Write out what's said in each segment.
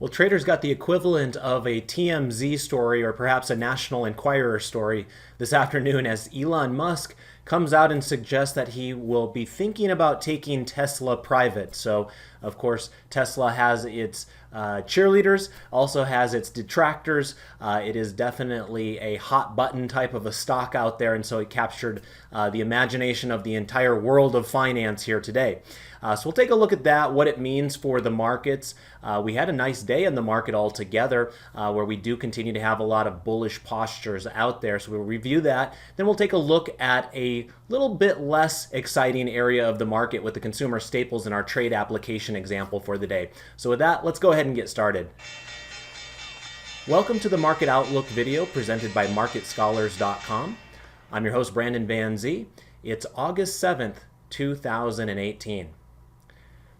Well, traders got the equivalent of a TMZ story or perhaps a National Enquirer story this afternoon as Elon Musk comes out and suggests that he will be thinking about taking Tesla private. So, of course, Tesla has its cheerleaders, also has its detractors. It is definitely a hot button type of a stock out there, and so it captured the imagination of the entire world of finance here today. So we'll take a look at that, what it means for the markets. We had a nice day in the market altogether, where we do continue to have a lot of bullish postures out there. So we'll review that. Then we'll take a look at a little bit less exciting area of the market with the consumer staples in our trade application example for the day. So with that, let's go ahead and get started. Welcome to the Market Outlook video presented by MarketScholars.com. I'm your host, Brandon Van Zee. It's August 7th, 2018.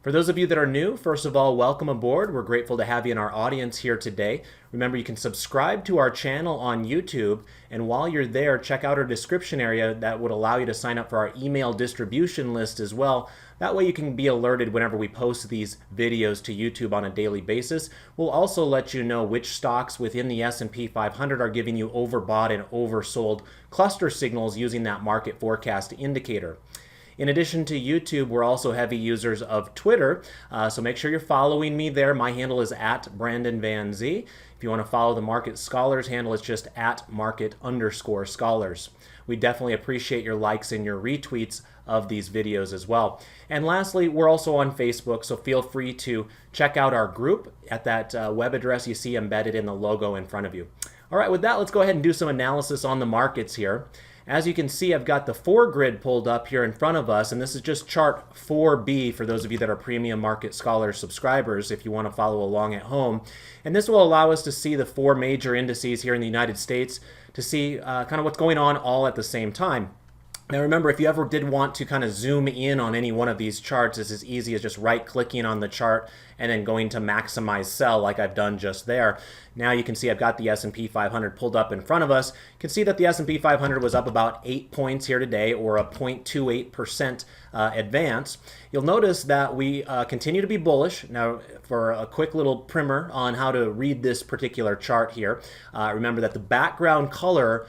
For those of you that are new, first of all, welcome aboard. We're grateful to have you in our audience here today. Remember, you can subscribe to our channel on YouTube, and while you're there, check out our description area. That would allow you to sign up for our email distribution list as well. That way you can be alerted whenever we post these videos to YouTube on a daily basis. We'll also let you know which stocks within the S&P 500 are giving you overbought and oversold cluster signals using that market forecast indicator. In addition to YouTube, we're also heavy users of Twitter, so make sure you're following me there. My handle is @BrandonVanZ. If you want to follow the Market Scholars handle, it's just @market_scholars. We definitely appreciate your likes and your retweets of these videos as well. And lastly, we're also on Facebook, so feel free to check out our group at that web address you see embedded in the logo in front of you. All right, with that, let's go ahead and do some analysis on the markets here. As you can see, I've got the 4 grid pulled up here in front of us, and this is just chart 4B for those of you that are premium Market Scholar subscribers if you want to follow along at home. And this will allow us to see the 4 major indices here in the United States to see kind of what's going on all at the same time. Now remember, if you ever did want to kind of zoom in on any one of these charts, it's as easy as just right-clicking on the chart and then going to maximize sell like I've done just there. Now you can see I've got the S&P 500 pulled up in front of us. You can see that the S&P 500 was up about 8 points here today, or a 0.28% advance. You'll notice that we continue to be bullish. Now, for a quick little primer on how to read this particular chart here, remember that the background color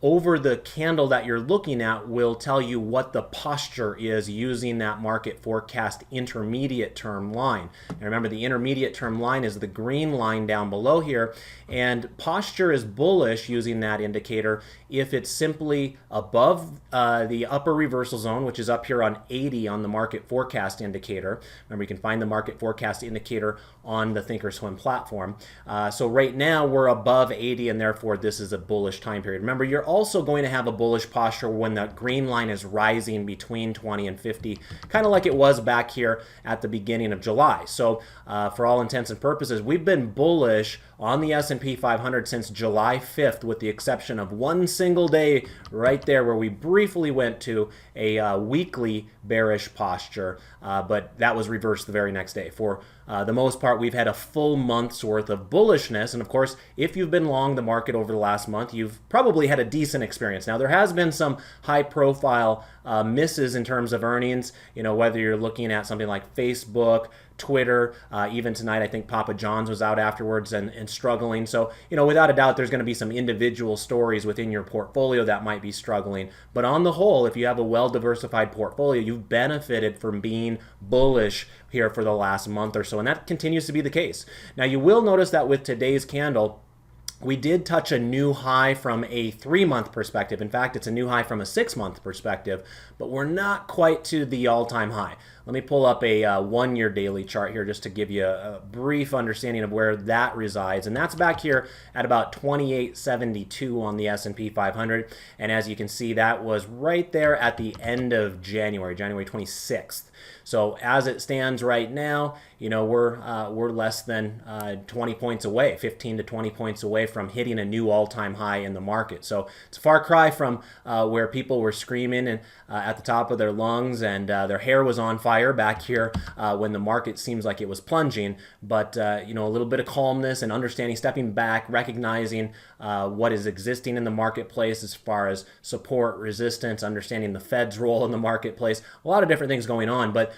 over the candle that you're looking at will tell you what the posture is using that market forecast intermediate term line. And remember, the intermediate term line is the green line down below here, and posture is bullish using that indicator if it's simply above the upper reversal zone, which is up here on 80 on the market forecast indicator. Remember, you can find the market forecast indicator on the Thinkorswim platform. So right now we're above 80, and therefore this is a bullish time period. Remember, you're also going to have a bullish posture when the green line is rising between 20 and 50, kind of like it was back here at the beginning of July. So for all intents and purposes, we've been bullish on the S&P 500 since July 5th, with the exception of one single day right there where we briefly went to a weekly bearish posture, but that was reversed the very next day. For the most part, we've had a full month's worth of bullishness, and of course, if you've been long the market over the last month, you've probably had a decent experience. Now, there has been some high-profile misses in terms of earnings, whether you're looking at something like Facebook, Twitter, even tonight I think Papa John's was out afterwards and struggling. So, without a doubt, there's going to be some individual stories within your portfolio that might be struggling. But on the whole, if you have a well-diversified portfolio, you've benefited from being bullish here for the last month or so, and that continues to be the case. Now, you will notice that with today's candle, we did touch a new high from a 3-month perspective. In fact, it's a new high from a 6-month perspective, but we're not quite to the all-time high. Let me pull up a 1-year daily chart here just to give you a brief understanding of where that resides. And that's back here at about 2872 on the S&P 500. And as you can see, that was right there at the end of January 26th. So as it stands right now, we're less than 20 points away, 15 to 20 points away from hitting a new all-time high in the market. So it's a far cry from where people were screaming and at the top of their lungs and their hair was on fire back here when the market seems like it was plunging. But a little bit of calmness and understanding, stepping back, recognizing what is existing in the marketplace as far as support, resistance, understanding the Fed's role in the marketplace, a lot of different things going on. But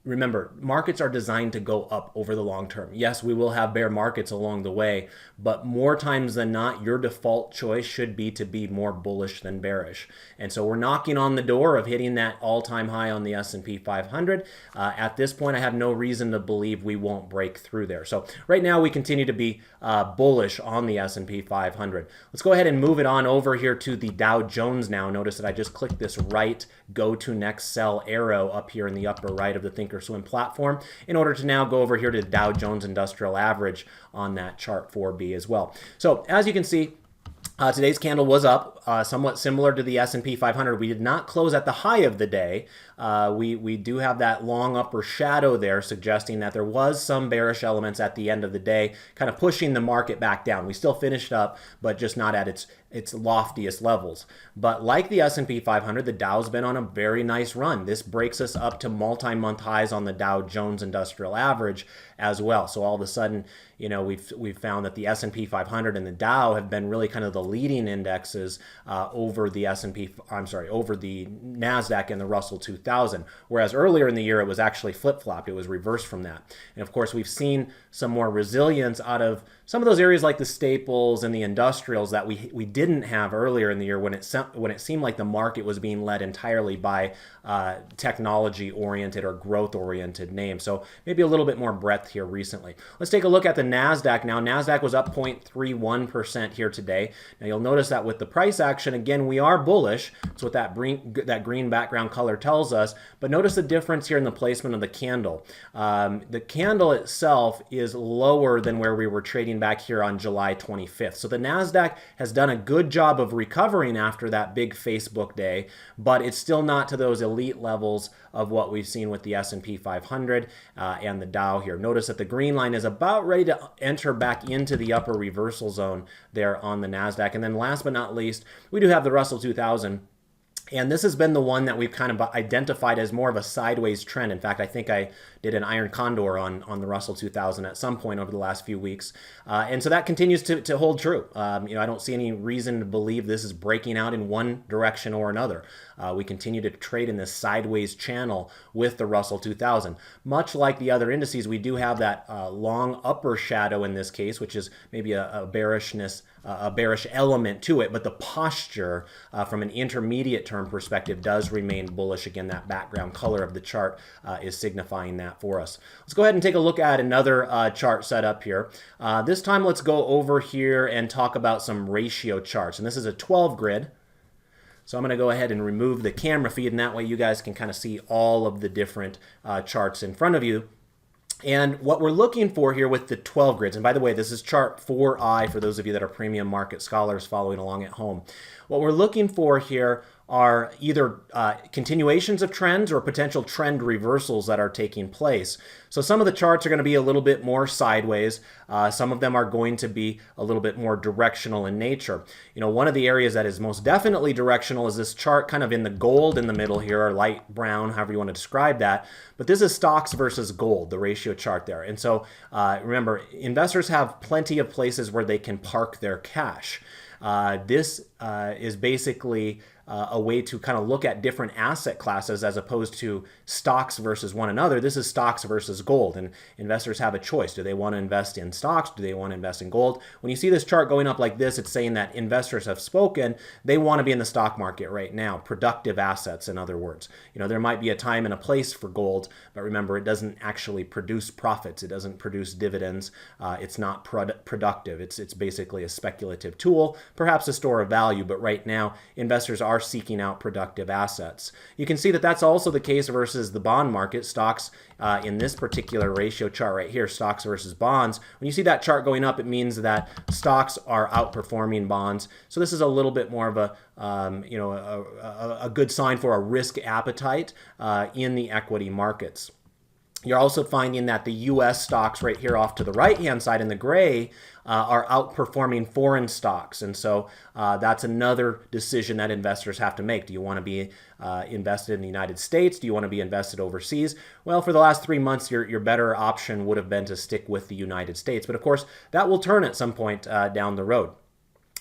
remember, markets are designed to go up over the long term. Yes, we will have bear markets along the way, but more times than not, your default choice should be to be more bullish than bearish. And so we're knocking on the door of hitting that all-time high on the S&P 500. At this point, I have no reason to believe we won't break through there. So right now, we continue to be bullish on the S&P 500. Let's go ahead and move it on over here to the Dow Jones now. Notice that I just clicked this right go to next sell arrow up here in the upper right of the Thinkorswim platform in order to now go over here to the Dow Jones Industrial Average on that chart 4B as well. So as you can see, today's candle was up, somewhat similar to the S&P 500. We did not close at the high of the day. We do have that long upper shadow there, suggesting that there was some bearish elements at the end of the day, kind of pushing the market back down. We still finished up, but just not at its loftiest levels. But like the S&P 500, the Dow's been on a very nice run. This breaks us up to multi-month highs on the Dow Jones Industrial Average as well. So all of a sudden, you know, we've found that the S&P 500 and the Dow have been really kind of the leading indexes over the over the NASDAQ and the Russell 2000. Whereas earlier in the year, it was actually flip-flopped. It was reversed from that. And of course, we've seen some more resilience out of some of those areas like the staples and the industrials that we didn't have earlier in the year when it seemed like the market was being led entirely by technology-oriented or growth-oriented names. So maybe a little bit more breadth here recently. Let's take a look at the NASDAQ now. NASDAQ was up 0.31% here today. Now you'll notice that with the price action, again, we are bullish. That's what that green background color tells us. But notice the difference here in the placement of the candle. The candle itself is lower than where we were trading back here on July 25th. So the NASDAQ has done a good job of recovering after that big Facebook day, but it's still not to those elite levels of what we've seen with the S&P 500 and the Dow here. Notice that the green line is about ready to enter back into the upper reversal zone there on the NASDAQ. And then last but not least, we do have the Russell 2000. And this has been the one that we've kind of identified as more of a sideways trend. In fact, I think I did an iron condor on the Russell 2000 at some point over the last few weeks. And so that continues to hold true. You know, I don't see any reason to believe this is breaking out in one direction or another. We continue to trade in this sideways channel with the Russell 2000. Much like the other indices, we do have that long upper shadow in this case, which is maybe a bearish element to it, but the posture from an intermediate term perspective does remain bullish. Again, that background color of the chart is signifying that for us. Let's go ahead and take a look at another chart setup here. This time, let's go over here and talk about some ratio charts. And this is a 12 grid. So I'm going to go ahead and remove the camera feed, and that way you guys can kind of see all of the different charts in front of you. And what we're looking for here with the 12 grids, and by the way, this is chart 4I for those of you that are premium market scholars following along at home. What we're looking for here are either continuations of trends or potential trend reversals that are taking place. So some of the charts are going to be a little bit more sideways. Some of them are going to be a little bit more directional in nature. You know, one of the areas that is most definitely directional is this chart kind of in the gold in the middle here, or light brown, however you want to describe that. But this is stocks versus gold, the ratio chart there. And so remember, investors have plenty of places where they can park their cash. This is basically a way to kind of look at different asset classes as opposed to stocks versus one another. This is stocks versus gold, and investors have a choice. Do they want to invest in stocks? Do they want to invest in gold? When you see this chart going up like this, it's saying that investors have spoken. They want to be in the stock market right now, productive assets, in other words. You know, there might be a time and a place for gold, but remember, it doesn't actually produce profits. It doesn't produce dividends. It's not productive. It's basically a speculative tool, perhaps a store of value, but right now, investors are seeking out productive assets. You can see that that's also the case versus the bond market. Stocks in this particular ratio chart right here, stocks versus bonds. When you see that chart going up, it means that stocks are outperforming bonds. So this is a little bit more of a good sign for a risk appetite in the equity markets. You're also finding that the U.S. stocks right here off to the right-hand side in the gray are outperforming foreign stocks. And so that's another decision that investors have to make. Do you want to be invested in the United States? Do you want to be invested overseas? Well, for the last 3 months, your better option would have been to stick with the United States. But of course, that will turn at some point down the road.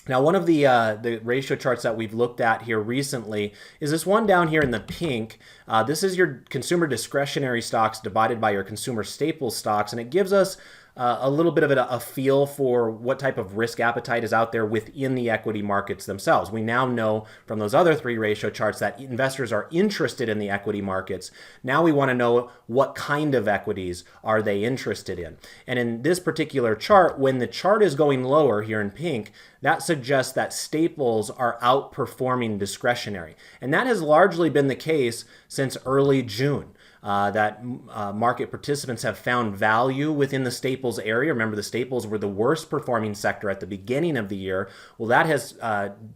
Now, one of the ratio charts that we've looked at here recently is this one down here in the pink. This is your consumer discretionary stocks divided by your consumer staples stocks, and it gives us a little bit of a feel for what type of risk appetite is out there within the equity markets themselves. We now know from those other three ratio charts that investors are interested in the equity markets. Now we want to know what kind of equities are they interested in. And in this particular chart, when the chart is going lower here in pink, that suggests that staples are outperforming discretionary. And that has largely been the case since early June. That market participants have found value within the staples area. Remember, the staples were the worst performing sector at the beginning of the year. Well, that has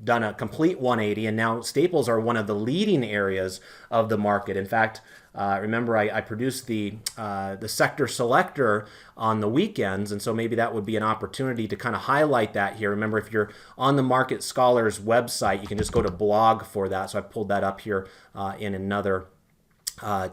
done a complete 180, and now staples are one of the leading areas of the market. In fact, remember, I produced the sector selector on the weekends, and so maybe that would be an opportunity to kind of highlight that here. Remember, if you're on the Market Scholars website, you can just go to blog for that. So I pulled that up here in another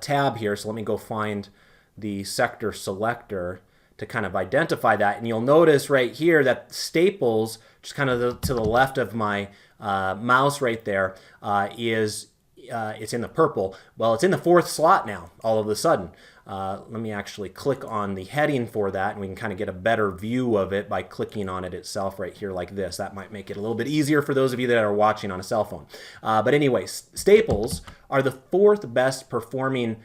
tab here. So let me go find the sector selector to kind of identify that. And you'll notice right here that staples, just kind of to the left of my mouse right there, it's in the purple. Well, it's in the fourth slot now, all of a sudden. Let me actually click on the heading for that, and we can kind of get a better view of it by clicking on it itself right here like this. That might make it a little bit easier for those of you that are watching on a cell phone. But anyway, staples are the fourth best performing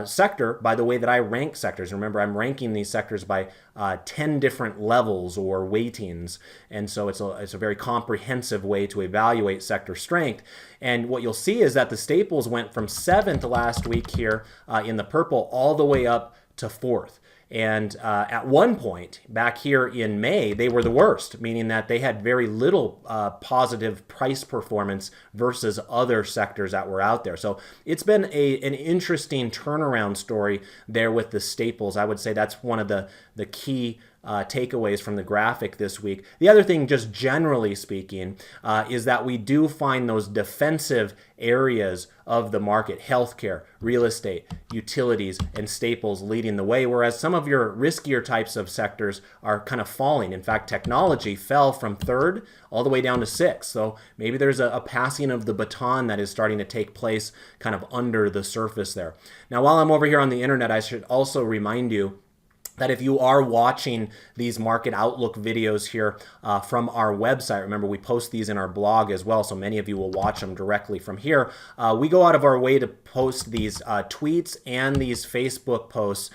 sector by the way that I rank sectors. Remember, I'm ranking these sectors by 10 different levels or weightings, and so it's a very comprehensive way to evaluate sector strength. And what you'll see is that the staples went from 7th last week here in the purple all the way up to 4th. And at one point back here in May, they were the worst, meaning that they had very little positive price performance versus other sectors that were out there. So it's been an interesting turnaround story there with the staples. I would say that's one of the key takeaways from the graphic this week. The other thing, just generally speaking, is that we do find those defensive areas of the market, healthcare, real estate, utilities, and staples leading the way, whereas some of your riskier types of sectors are kind of falling. In fact, technology fell from 3rd all the way down to 6th. So maybe there's a passing of the baton that is starting to take place kind of under the surface there. Now, while I'm over here on the internet, I should also remind you that if you are watching these market outlook videos here from our website, remember we post these in our blog as well, so many of you will watch them directly from here. We go out of our way to post these tweets and these Facebook posts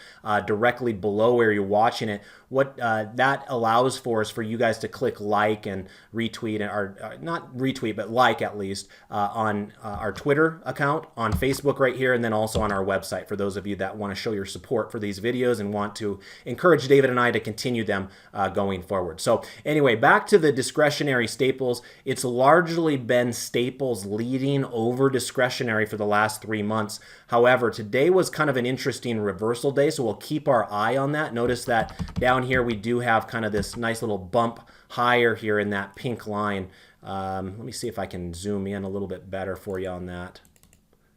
directly below where you're watching it. What that allows for is for you guys to click like and retweet, or not retweet, but like at least, on our Twitter account, on Facebook right here, and then also on our website for those of you that want to show your support for these videos and want to encourage David and I to continue them going forward. So anyway, back to the discretionary staples. It's largely been staples leading over discretionary for the last 3 months. However, today was kind of an interesting reversal day, so we'll keep our eye on that. Notice that down here we do have kind of this nice little bump higher here in that pink line. Let me see if I can zoom in a little bit better for you on that.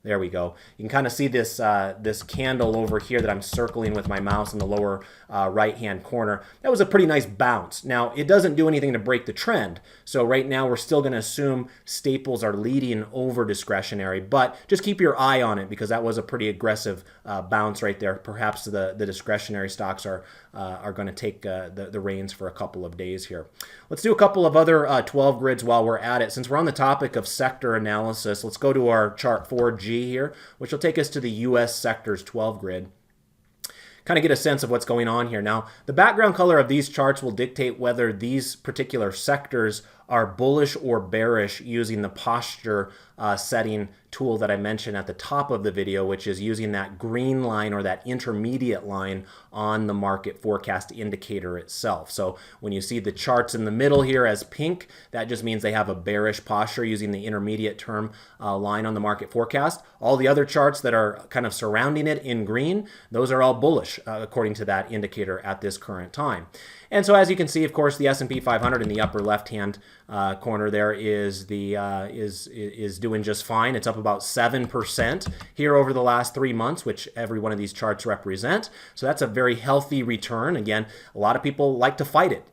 There we go. You can kind of see this this candle over here that I'm circling with my mouse in the lower right-hand corner. That was a pretty nice bounce. Now, it doesn't do anything to break the trend. So right now, we're still going to assume staples are leading over discretionary. But just keep your eye on it because that was a pretty aggressive bounce right there. Perhaps the discretionary stocks are going to take the reins for a couple of days here. Let's do a couple of other 12 grids while we're at it. Since we're on the topic of sector analysis, let's go to our chart 4G here, which will take us to the U.S. sectors 12 grid. Kind of get a sense of what's going on here. Now, the background color of these charts will dictate whether these particular sectors are bullish or bearish using the posture setting tool that I mentioned at the top of the video, which is using that green line or that intermediate line on the market forecast indicator itself. So when you see the charts in the middle here as pink, that just means they have a bearish posture using the intermediate term line on the market forecast. All the other charts that are kind of surrounding it in green, those are all bullish according to that indicator at this current time. And so as you can see, of course, the S&P 500 in the upper left-hand corner there is doing just fine. It's up about 7% here over the last 3 months, which every one of these charts represent. So that's a very healthy return. Again, a lot of people like to fight it.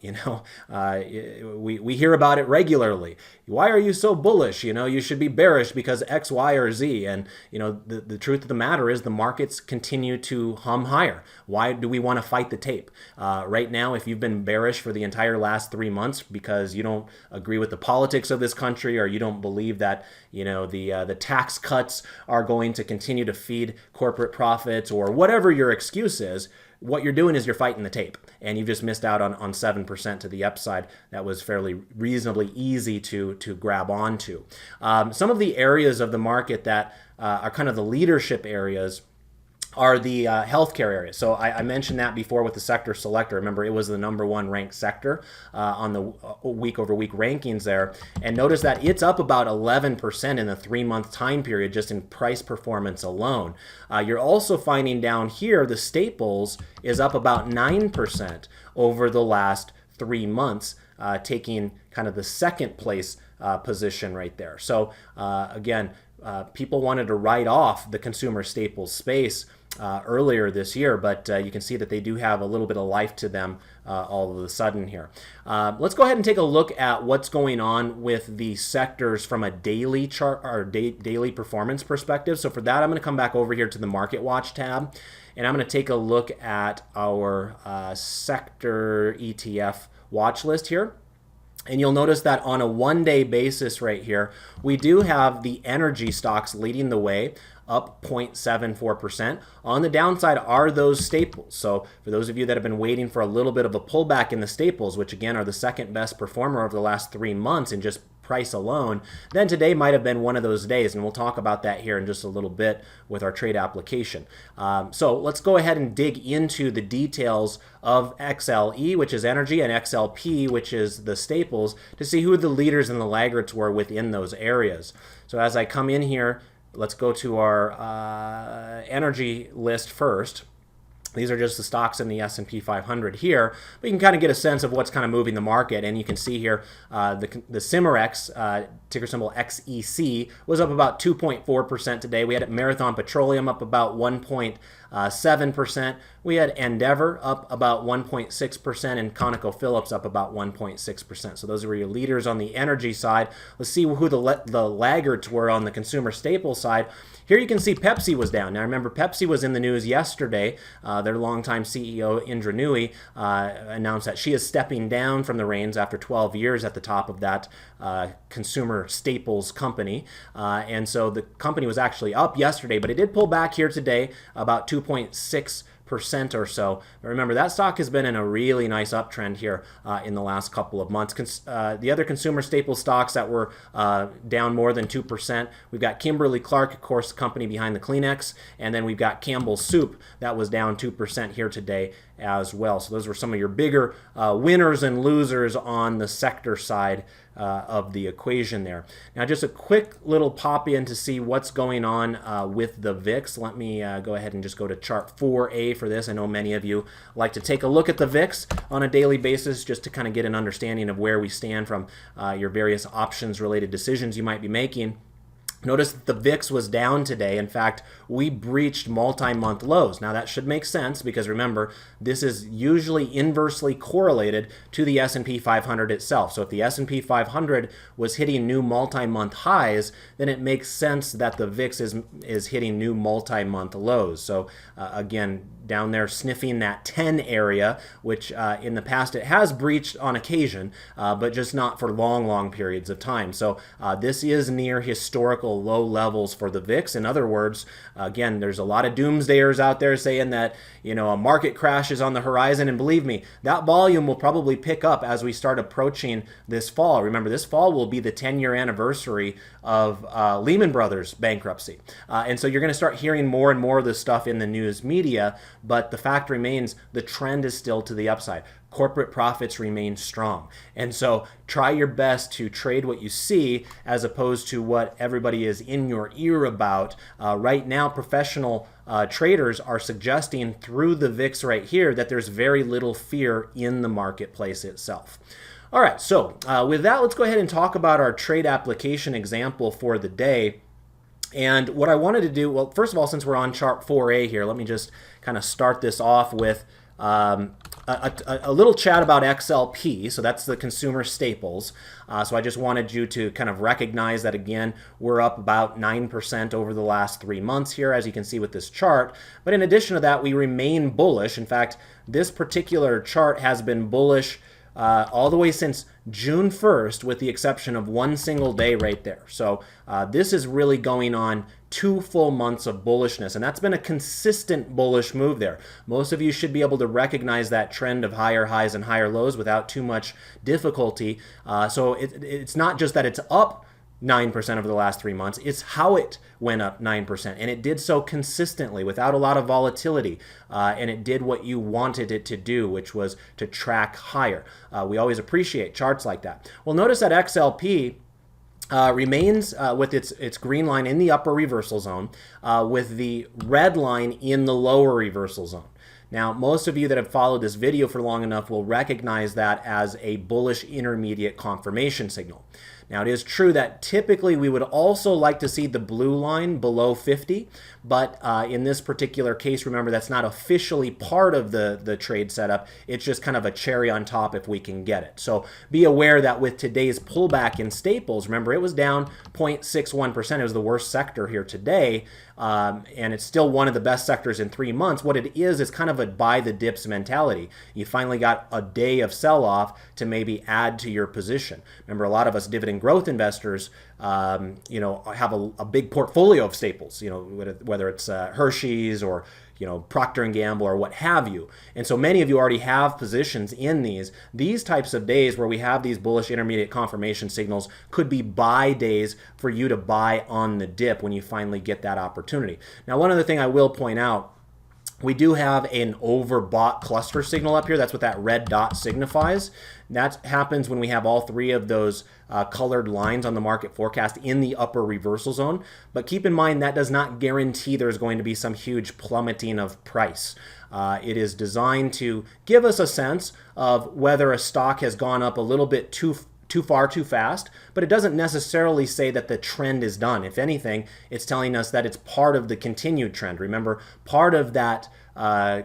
We hear about it regularly. Why are you so bullish? You should be bearish because X, Y, or Z. And the truth of the matter is the markets continue to hum higher. Why do we want to fight the tape? Right now, if you've been bearish for the entire last 3 months because you don't agree with the politics of this country, or you don't believe that the tax cuts are going to continue to feed corporate profits, or whatever your excuse is, what you're doing is you're fighting the tape, and you've just missed out on 7% to the upside. That was fairly reasonably easy to grab onto. Some of the areas of the market that are kind of the leadership areas are the healthcare area. So I mentioned that before with the sector selector. Remember, it was the #1 ranked sector on the week-over-week rankings there. And notice that it's up about 11% in the 3-month time period just in price performance alone. You're also finding down here the staples is up about 9% over the last 3 months, taking kind of the second place position right there. So again, people wanted to write off the consumer staples space earlier this year, but you can see that they do have a little bit of life to them all of a sudden here. Let's go ahead and take a look at what's going on with the sectors from a daily chart or daily performance perspective. So for that, I'm going to come back over here to the Market Watch tab, and I'm going to take a look at our sector ETF watch list here. And you'll notice that on a one-day basis right here, we do have the energy stocks leading the way, up 0.74%. On the downside are those staples. So for those of you that have been waiting for a little bit of a pullback in the staples, which again are the second best performer over the last 3 months in just price alone, then today might have been one of those days, and we'll talk about that here in just a little bit with our trade application. So let's go ahead and dig into the details of XLE, which is energy, and XLP, which is the staples, to see who the leaders and the laggards were within those areas. So as I come in here, let's go to our energy list first. These are just the stocks in the S&P 500 here, but you can kind of get a sense of what's kind of moving the market. And you can see here the Cimarex, ticker symbol XEC, was up about 2.4% today. We had Marathon Petroleum up about 1.7%. We had Endeavor up about 1.6%, and ConocoPhillips up about 1.6%. So those were your leaders on the energy side. Let's see who the laggards were on the consumer staple side. Here you can see Pepsi was down. Now remember, Pepsi was in the news yesterday. Their longtime CEO, Indra Nooyi, announced that she is stepping down from the reins after 12 years at the top of that consumer staples company. And so the company was actually up yesterday, but it did pull back here today about 2.6% or so. But remember, that stock has been in a really nice uptrend here in the last couple of months. The other consumer staple stocks that were down more than 2%, we've got Kimberly-Clark, of course, the company behind the Kleenex, and then we've got Campbell's Soup that was down 2% here today as well. So those were some of your bigger winners and losers on the sector side of the equation there. Now just a quick little pop in to see what's going on with the VIX. Let me go ahead and just go to chart 4A for this. I know many of you like to take a look at the VIX on a daily basis just to kind of get an understanding of where we stand from your various options related decisions you might be making. Notice that the VIX was down today. In fact, we breached multi-month lows. Now that should make sense because remember, this is usually inversely correlated to the S&P 500 itself. So if the S&P 500 was hitting new multi-month highs, then it makes sense that the VIX is hitting new multi-month lows. So again, down there sniffing that 10 area, which in the past it has breached on occasion, but just not for long periods of time. So this is near historical low levels for the VIX. In other words, again, there's a lot of doomsdayers out there saying that a market crash is on the horizon, and believe me, that volume will probably pick up as we start approaching this fall. Remember, this fall will be the 10-year anniversary of Lehman Brothers bankruptcy, and so you're going to start hearing more and more of this stuff in the news media, but the fact remains the trend is still to the upside. Corporate profits remain strong. And so try your best to trade what you see as opposed to what everybody is in your ear about. Right now, professional traders are suggesting through the VIX right here that there's very little fear in the marketplace itself. All right, so with that, let's go ahead and talk about our trade application example for the day. And what I wanted to do, well, first of all, since we're on chart 4A here, let me just kind of start this off with a little chat about XLP. So that's the consumer staples. So I just wanted you to kind of recognize that, again, we're up about 9% over the last 3 months here, as you can see with this chart. But in addition to that, we remain bullish. In fact, this particular chart has been bullish all the way since June 1st, with the exception of one single day right there. So this is really going on 2 full months of bullishness, and that's been a consistent bullish move there. Most of you should be able to recognize that trend of higher highs and higher lows without too much difficulty. So it's not just that it's up 9% over the last 3 months, it's how it went up 9%. And it did so consistently without a lot of volatility. And it did what you wanted it to do, which was to track higher. We always appreciate charts like that. Well, notice that XLP remains with its green line in the upper reversal zone, with the red line in the lower reversal zone. Now, most of you that have followed this video for long enough will recognize that as a bullish intermediate confirmation signal. Now, it is true that typically we would also like to see the blue line below 50, but in this particular case, remember, that's not officially part of the trade setup. It's just kind of a cherry on top if we can get it. So be aware that with today's pullback in staples, remember, it was down 0.61%. It was the worst sector here today, and it's still one of the best sectors in 3 months. What it is kind of a buy the dips mentality. You finally got a day of sell-off to maybe add to your position. Remember, a lot of us dividend growth investors, have a big portfolio of staples, whether it's Hershey's or Procter & Gamble or what have you. And so many of you already have positions in these types of days where we have these bullish intermediate confirmation signals could be buy days for you to buy on the dip when you finally get that opportunity. Now, one other thing I will point out, we do have an overbought cluster signal up here. That's what that red dot signifies. That happens when we have all 3 of those colored lines on the market forecast in the upper reversal zone. But keep in mind, that does not guarantee there's going to be some huge plummeting of price. It is designed to give us a sense of whether a stock has gone up a little bit too far, too fast, but it doesn't necessarily say that the trend is done. If anything, it's telling us that it's part of the continued trend. Remember, part of that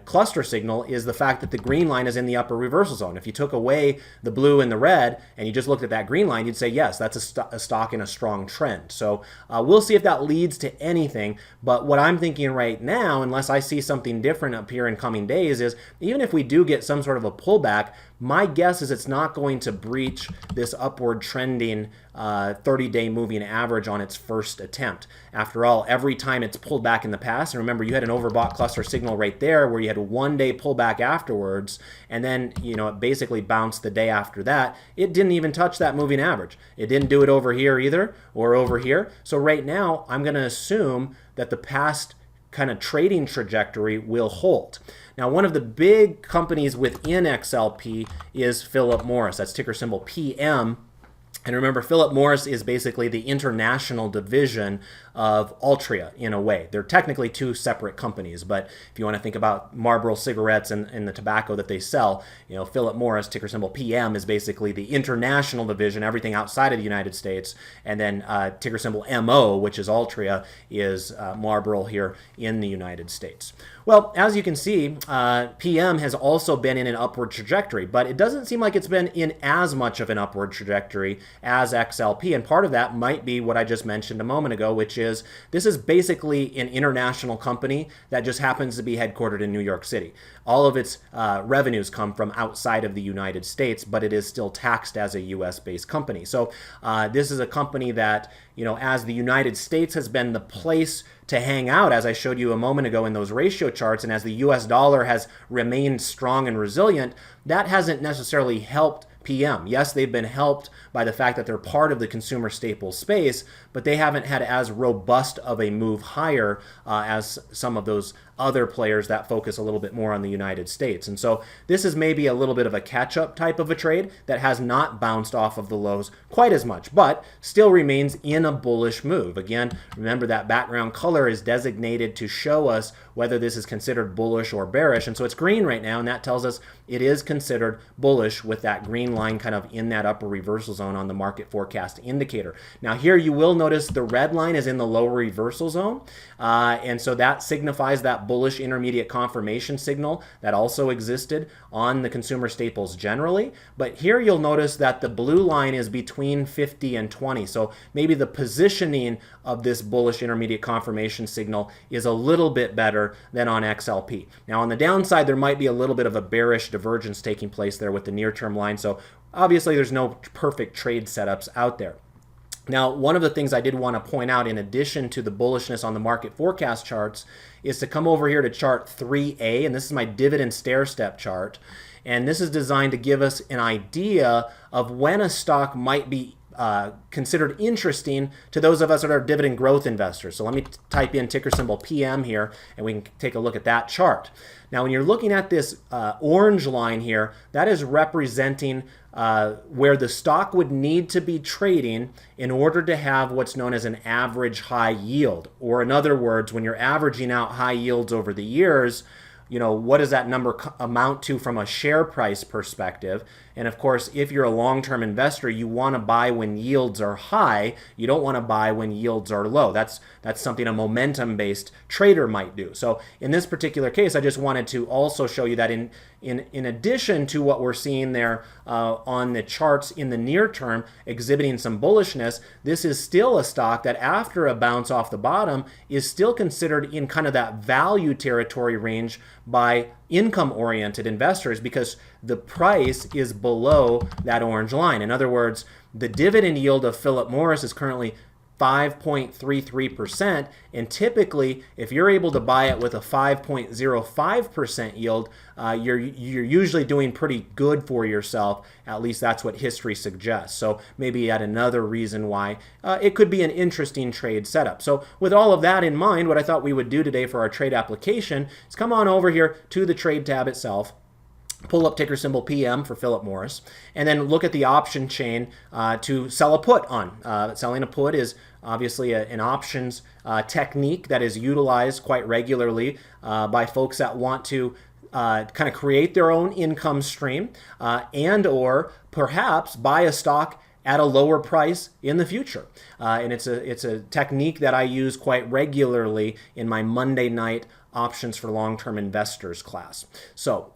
cluster signal is the fact that the green line is in the upper reversal zone. If you took away the blue and the red and you just looked at that green line, you'd say, yes, that's a stock in a strong trend. So we'll see if that leads to anything. But what I'm thinking right now, unless I see something different up here in coming days, is even if we do get some sort of a pullback, my guess is it's not going to breach this upward trending 30-day moving average on its first attempt. After all, every time it's pulled back in the past, and remember, you had an overbought cluster signal right there where you had a 1-day pullback afterwards, and then it basically bounced the day after that. It didn't even touch that moving average. It didn't do it over here either, or over here. So right now, I'm going to assume that the past kind of trading trajectory will hold. Now, one of the big companies within XLP is Philip Morris. That's ticker symbol PM. And remember, Philip Morris is basically the international division of Altria in a way. They're technically 2 separate companies, but if you want to think about Marlboro cigarettes and the tobacco that they sell, Philip Morris, ticker symbol PM, is basically the international division, everything outside of the United States. And then ticker symbol MO, which is Altria, is Marlboro here in the United States. Well, as you can see, PM has also been in an upward trajectory, but it doesn't seem like it's been in as much of an upward trajectory as XLP. And part of that might be what I just mentioned a moment ago, which is this is basically an international company that just happens to be headquartered in New York City. All of its revenues come from outside of the United States, but it is still taxed as a US-based company. So this is a company that, as the United States has been the place to hang out, as I showed you a moment ago in those ratio charts, and as the US dollar has remained strong and resilient, that hasn't necessarily helped PM. Yes, they've been helped by the fact that they're part of the consumer staples space, but they haven't had as robust of a move higher as some of those other players that focus a little bit more on the United States. And so this is maybe a little bit of a catch-up type of a trade that has not bounced off of the lows quite as much, but still remains in a bullish move. Again, remember that background color is designated to show us whether this is considered bullish or bearish. And so it's green right now, and that tells us it is considered bullish with that green line kind of in that upper reversal zone on the market forecast indicator. Now here you will notice the red line is in the lower reversal zone, and so that signifies that bullish intermediate confirmation signal that also existed on the consumer staples generally. But here you'll notice that the blue line is between 50 and 20. So maybe the positioning of this bullish intermediate confirmation signal is a little bit better than on XLP. Now on the downside, there might be a little bit of a bearish divergence taking place there with the near-term line. So obviously there's no perfect trade setups out there. Now, one of the things I did want to point out in addition to the bullishness on the market forecast charts is to come over here to chart 3A, and this is my dividend stair-step chart. And this is designed to give us an idea of when a stock might be considered interesting to those of us that are dividend growth investors. So let me type in ticker symbol PM here, and we can take a look at that chart. Now, when you're looking at this orange line here, that is representing where the stock would need to be trading in order to have what's known as an average high yield. Or in other words, when you're averaging out high yields over the years, you know, what does that number amount to from a share price perspective? And of course, if you're a long-term investor, you want to buy when yields are high. You don't want to buy when yields are low. That's something a momentum-based trader might do. So in this particular case, I just wanted to also show you that in addition to what we're seeing there on the charts in the near term exhibiting some bullishness, this is still a stock that after a bounce off the bottom is still considered in kind of that value territory range by income-oriented investors because the price is below that orange line. In other words, the dividend yield of Philip Morris is currently 5.33%, and typically if you're able to buy it with a 5.05% yield, you're usually doing pretty good for yourself. At least that's what history suggests. So maybe yet another reason why it could be an interesting trade setup. So with all of that in mind, what I thought we would do today for our trade application is come on over here to the trade tab itself, pull up ticker symbol PM for Philip Morris, and then look at the option chain to sell a put on. Selling a put is obviously an options technique that is utilized quite regularly by folks that want to kind of create their own income stream and or perhaps buy a stock at a lower price in the future. And it's a technique that I use quite regularly in my Monday night options for long-term investors class. So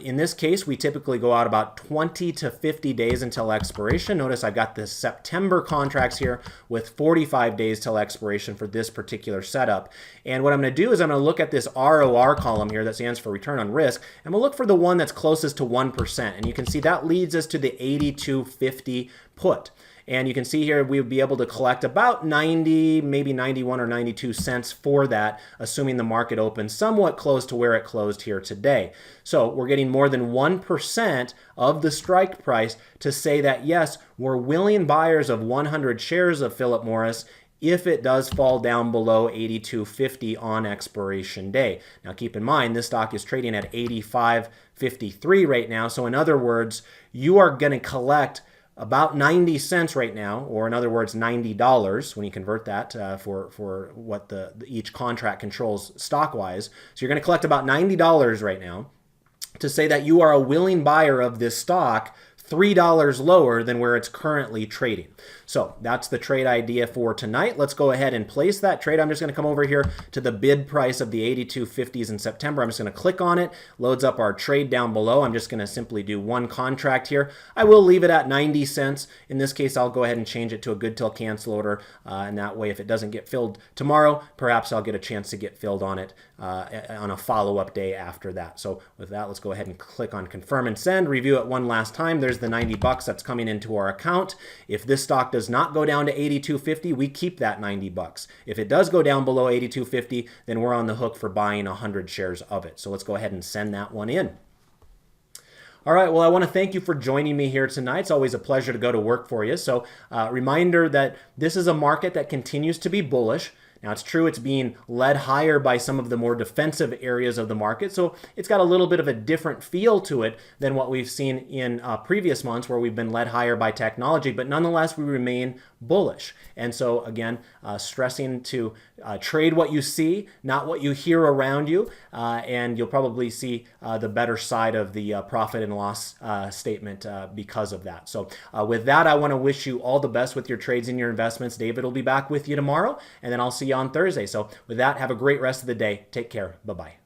in this case, we typically go out about 20 to 50 days until expiration. Notice I've got the September contracts here with 45 days till expiration for this particular setup. And what I'm going to do is I'm going to look at this ROR column here that stands for return on risk. And we'll look for the one that's closest to 1%. And you can see that leads us to the 82.50 put. And you can see here we would be able to collect about 90, maybe 91 or 92 cents for that, assuming the market opens somewhat close to where it closed here today. So we're getting more than 1% of the strike price to say that, yes, we're willing buyers of 100 shares of Philip Morris if it does fall down below 82.50 on expiration day. Now keep in mind, this stock is trading at 85.53 right now. So in other words, you are going to collect about 90 cents right now, or in other words, $90 when you convert that for what each contract controls stock-wise. So you're going to collect about $90 right now to say that you are a willing buyer of this stock $3 lower than where it's currently trading. So that's the trade idea for tonight. Let's go ahead and place that trade. I'm just going to come over here to the bid price of the 82.50s in September. I'm just going to click on it, loads up our trade down below. I'm just going to simply do one contract here. I will leave it at 90 cents. In this case, I'll go ahead and change it to a good till cancel order. And that way, if it doesn't get filled tomorrow, perhaps I'll get a chance to get filled on it on a follow-up day after that. So with that, let's go ahead and click on confirm and send. Review it one last time. There's the 90 bucks that's coming into our account. If this stock does not go down to 82.50, we keep that 90 bucks. If it does go down below 82.50, then we're on the hook for buying 100 shares of it. So let's go ahead and send that one in. All right, well, I want to thank you for joining me here tonight. It's always a pleasure to go to work for you. So reminder that this is a market that continues to be bullish. Now, it's true it's being led higher by some of the more defensive areas of the market, so it's got a little bit of a different feel to it than what we've seen in previous months where we've been led higher by technology, but nonetheless, we remain bullish. And so, again, stressing to trade what you see, not what you hear around you, and you'll probably see the better side of the profit and loss statement because of that. So with that, I want to wish you all the best with your trades and your investments. David will be back with you tomorrow, and then I'll see you on Thursday. So with that, have a great rest of the day. Take care. Bye-bye.